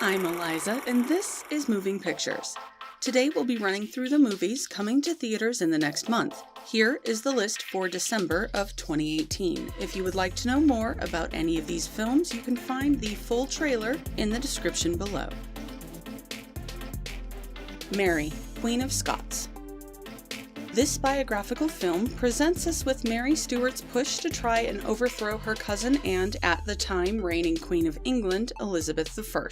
I'm Eliza, and this is Moving Pictures. Today we'll be running through the movies coming to theaters in the next month. Here is the list for December of 2018. If you would like to know more about any of these films, you can find the full trailer in the description below. Mary, Queen of Scots. This biographical film presents us with Mary Stuart's push to try and overthrow her cousin and, at the time, reigning Queen of England, Elizabeth I.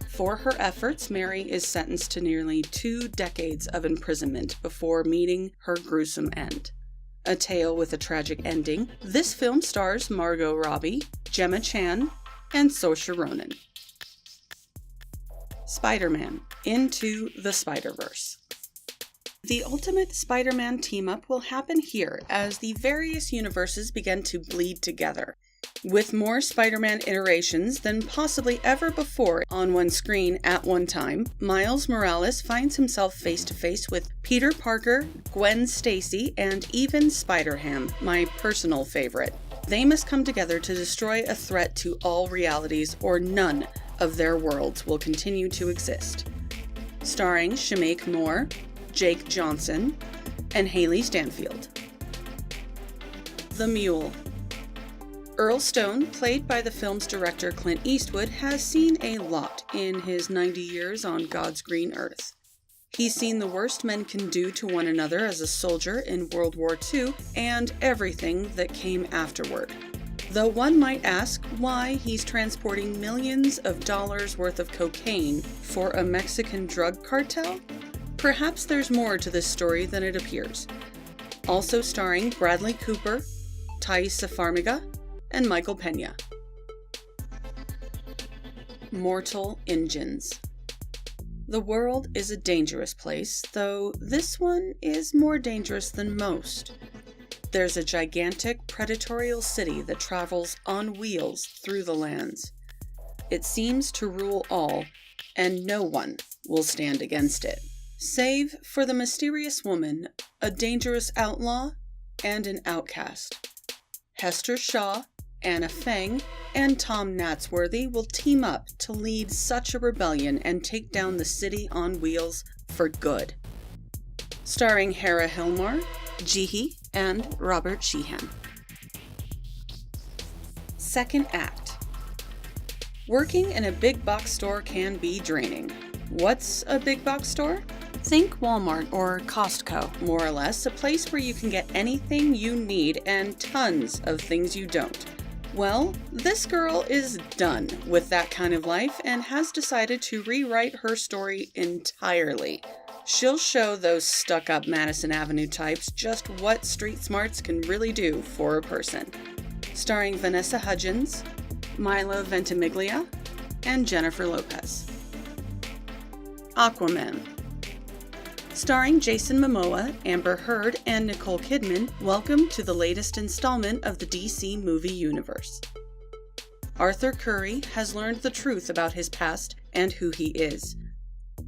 For her efforts, Mary is sentenced to nearly 2 decades of imprisonment before meeting her gruesome end. A tale with a tragic ending, this film stars Margot Robbie, Gemma Chan, and Saoirse Ronan. Spider-Man: Into the Spider-Verse. The ultimate Spider-Man team-up will happen here as the various universes begin to bleed together, with more Spider-Man iterations than possibly ever before on one screen at one time. Miles Morales finds himself face-to-face with Peter Parker, Gwen Stacy, and even Spider-Ham, my personal favorite. They must come together to destroy a threat to all realities, or none of their worlds will continue to exist. Starring Shameik Moore, Jake Johnson, and Haley Stanfield. The Mule. Earl Stone, played by the film's director Clint Eastwood, has seen a lot in his 90 years on God's green earth. He's seen the worst men can do to one another as a soldier in World War II and everything that came afterward. Though one might ask why he's transporting millions of dollars worth of cocaine for a Mexican drug cartel, perhaps there's more to this story than it appears. Also starring Bradley Cooper, Taissa Farmiga, and Michael Pena. Mortal Engines. The world is a dangerous place, though this one is more dangerous than most. There's a gigantic predatorial city that travels on wheels through the lands. It seems to rule all, and no one will stand against it, save for the mysterious woman, a dangerous outlaw, and an outcast. Hester Shaw, Anna Feng, and Tom Natsworthy will team up to lead such a rebellion and take down the city on wheels for good. Starring Hera Hilmar, Jihi, and Robert Sheehan. Second act. Working in a big box store can be draining. What's a big box store? Think Walmart or Costco, more or less, a place where you can get anything you need and tons of things you don't. Well, this girl is done with that kind of life and has decided to rewrite her story entirely. She'll show those stuck-up Madison Avenue types just what street smarts can really do for a person. Starring Vanessa Hudgens, Milo Ventimiglia, and Jennifer Lopez. Aquaman. Starring Jason Momoa, Amber Heard, and Nicole Kidman, welcome to the latest installment of the DC movie universe. Arthur Curry has learned the truth about his past and who he is.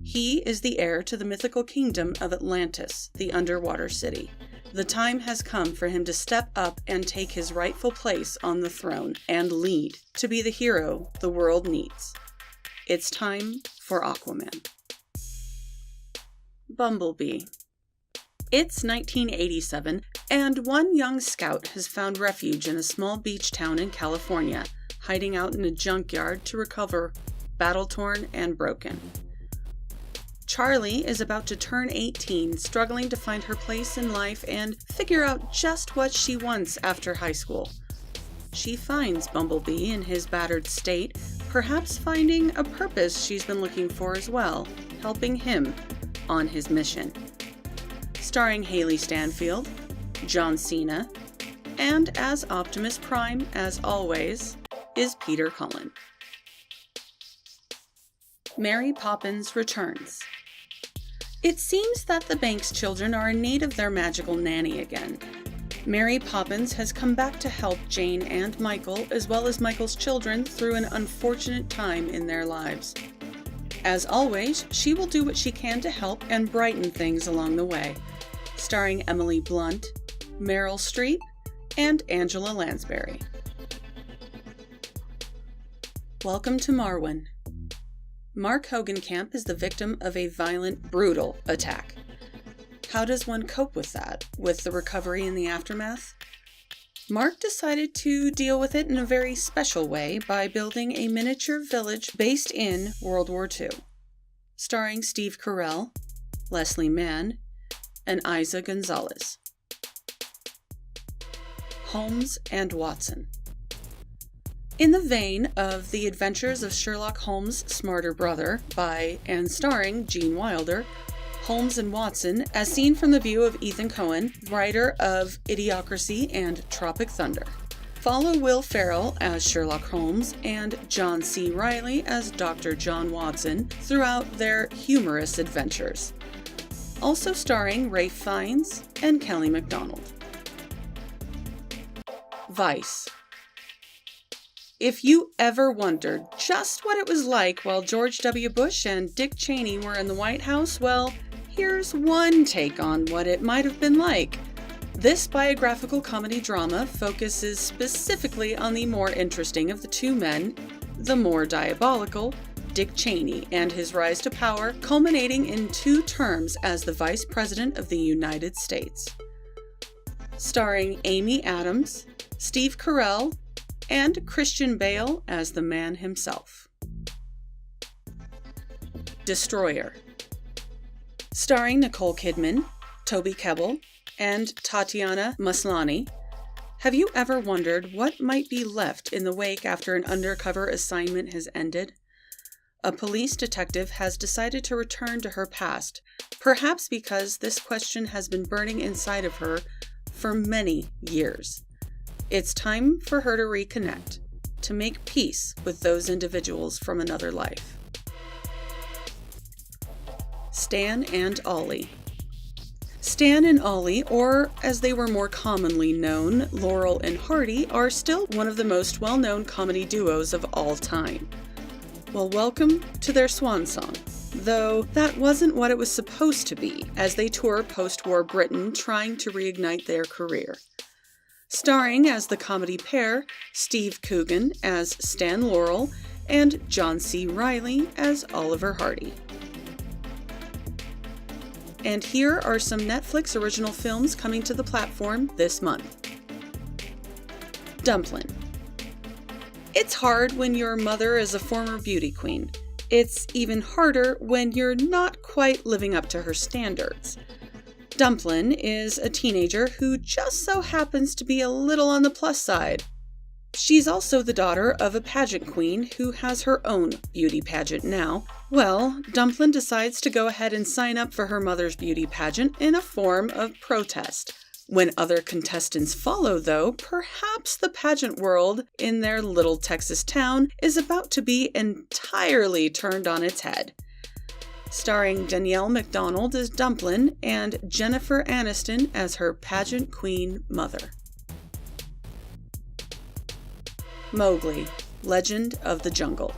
He is the heir to the mythical kingdom of Atlantis, the underwater city. The time has come for him to step up and take his rightful place on the throne and lead to be the hero the world needs. It's time for Aquaman. Bumblebee. It's 1987, and one young scout has found refuge in a small beach town in California, hiding out in a junkyard to recover battle-torn and broken. Charlie is about to turn 18, struggling to find her place in life and figure out just what she wants after high school. She finds Bumblebee in his battered state, perhaps finding a purpose she's been looking for as well, helping him on his mission. Starring Haley Stanfield, John Cena, and as Optimus Prime, as always, is Peter Cullen. Mary Poppins returns. It seems that the Banks children are in need of their magical nanny again. Mary Poppins has come back to help Jane and Michael, as well as Michael's children, through an unfortunate time in their lives. As always, she will do what she can to help and brighten things along the way. Starring Emily Blunt, Meryl Streep, and Angela Lansbury. Welcome to Marwen. Mark Hogenkamp is the victim of a violent, brutal attack. How does one cope with that, with the recovery and the aftermath? Mark decided to deal with it in a very special way by building a miniature village based in World War II, starring Steve Carell, Leslie Mann, and Isa Gonzalez. Holmes and Watson. In the vein of The Adventures of Sherlock Holmes' Smarter Brother by and starring Gene Wilder, Holmes and Watson, as seen from the view of Ethan Coen, writer of Idiocracy and Tropic Thunder. Follow Will Ferrell as Sherlock Holmes and John C. Reilly as Dr. John Watson throughout their humorous adventures. Also starring Ralph Fiennes and Kelly MacDonald. Vice. If you ever wondered just what it was like while George W. Bush and Dick Cheney were in the White House, well, here's one take on what it might have been like. This biographical comedy drama focuses specifically on the more interesting of the two men, the more diabolical, Dick Cheney, and his rise to power, culminating in 2 terms as the Vice President of the United States. Starring Amy Adams, Steve Carell, and Christian Bale as the man himself. Destroyer. Starring Nicole Kidman, Toby Kebbell, and Tatiana Maslany. Have you ever wondered what might be left in the wake after an undercover assignment has ended? A police detective has decided to return to her past, perhaps because this question has been burning inside of her for many years. It's time for her to reconnect, to make peace with those individuals from another life. Stan and Ollie. Stan and Ollie, or as they were more commonly known, Laurel and Hardy, are still one of the most well-known comedy duos of all time. Well, welcome to their swan song, though that wasn't what it was supposed to be as they tour post-war Britain trying to reignite their career. Starring as the comedy pair, Steve Coogan as Stan Laurel and John C. Reilly as Oliver Hardy. And here are some Netflix original films coming to the platform this month. Dumplin. It's hard when your mother is a former beauty queen. It's even harder when you're not quite living up to her standards. Dumplin is a teenager who just so happens to be a little on the plus side. She's also the daughter of a pageant queen who has her own beauty pageant now. Well, Dumplin decides to go ahead and sign up for her mother's beauty pageant in a form of protest. When other contestants follow, though, perhaps the pageant world in their little Texas town is about to be entirely turned on its head. Starring Danielle MacDonald as Dumplin and Jennifer Aniston as her pageant queen mother. Mowgli, Legend of the Jungle.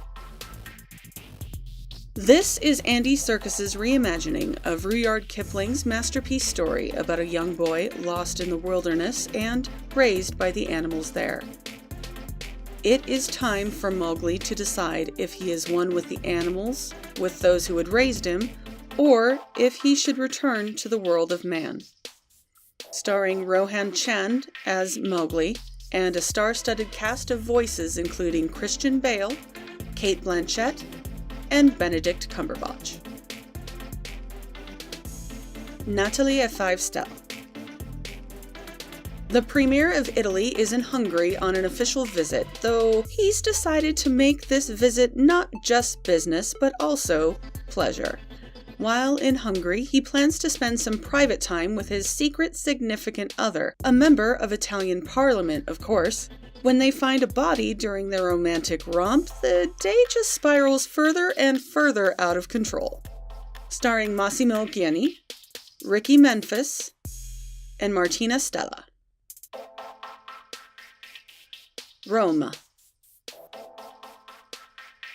This is Andy Serkis's reimagining of Rudyard Kipling's masterpiece story about a young boy lost in the wilderness and raised by the animals there. It is time for Mowgli to decide if he is one with the animals, with those who had raised him, or if he should return to the world of man. Starring Rohan Chand as Mowgli, and a star-studded cast of voices including Christian Bale, Cate Blanchett, and Benedict Cumberbatch. Natale A. Stelle. The Premier of Italy is in Hungary on an official visit, though he's decided to make this visit not just business, but also pleasure. While in Hungary, he plans to spend some private time with his secret significant other, a member of Italian Parliament, of course. When they find a body during their romantic romp, the day just spirals further and further out of control. Starring Massimo Gianni, Ricky Memphis, and Martina Stella. Roma.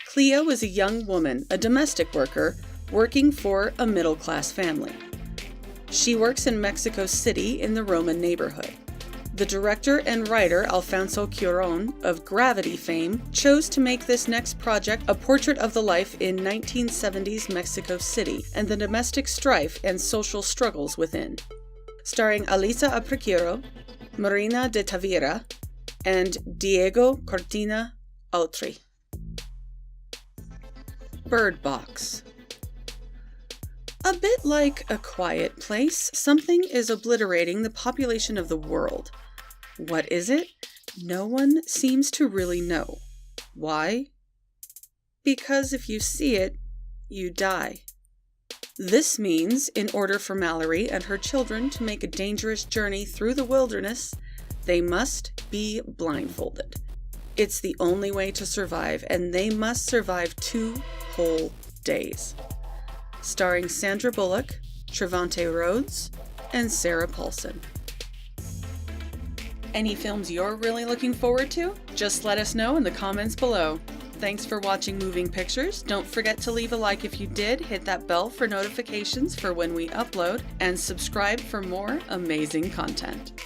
Cleo is a young woman, a domestic worker, working for a middle-class family. She works in Mexico City in the Roma neighborhood. The director and writer Alfonso Cuarón of Gravity fame chose to make this next project a portrait of the life in 1970s Mexico City and the domestic strife and social struggles within. Starring Alisa Aparicio, Marina de Tavira, and Diego Cortina Autry. Bird Box. A bit like A Quiet Place, something is obliterating the population of the world. What is it? No one seems to really know. Why? Because if you see it, you die. This means, in order for Mallory and her children to make a dangerous journey through the wilderness, they must be blindfolded. It's the only way to survive, and they must survive 2 whole days. Starring Sandra Bullock, Trevante Rhodes, and Sarah Paulson. Any films you're really looking forward to? Just let us know in the comments below. Thanks for watching Moving Pictures. Don't forget to leave a like if you did, hit that bell for notifications for when we upload, and subscribe for more amazing content.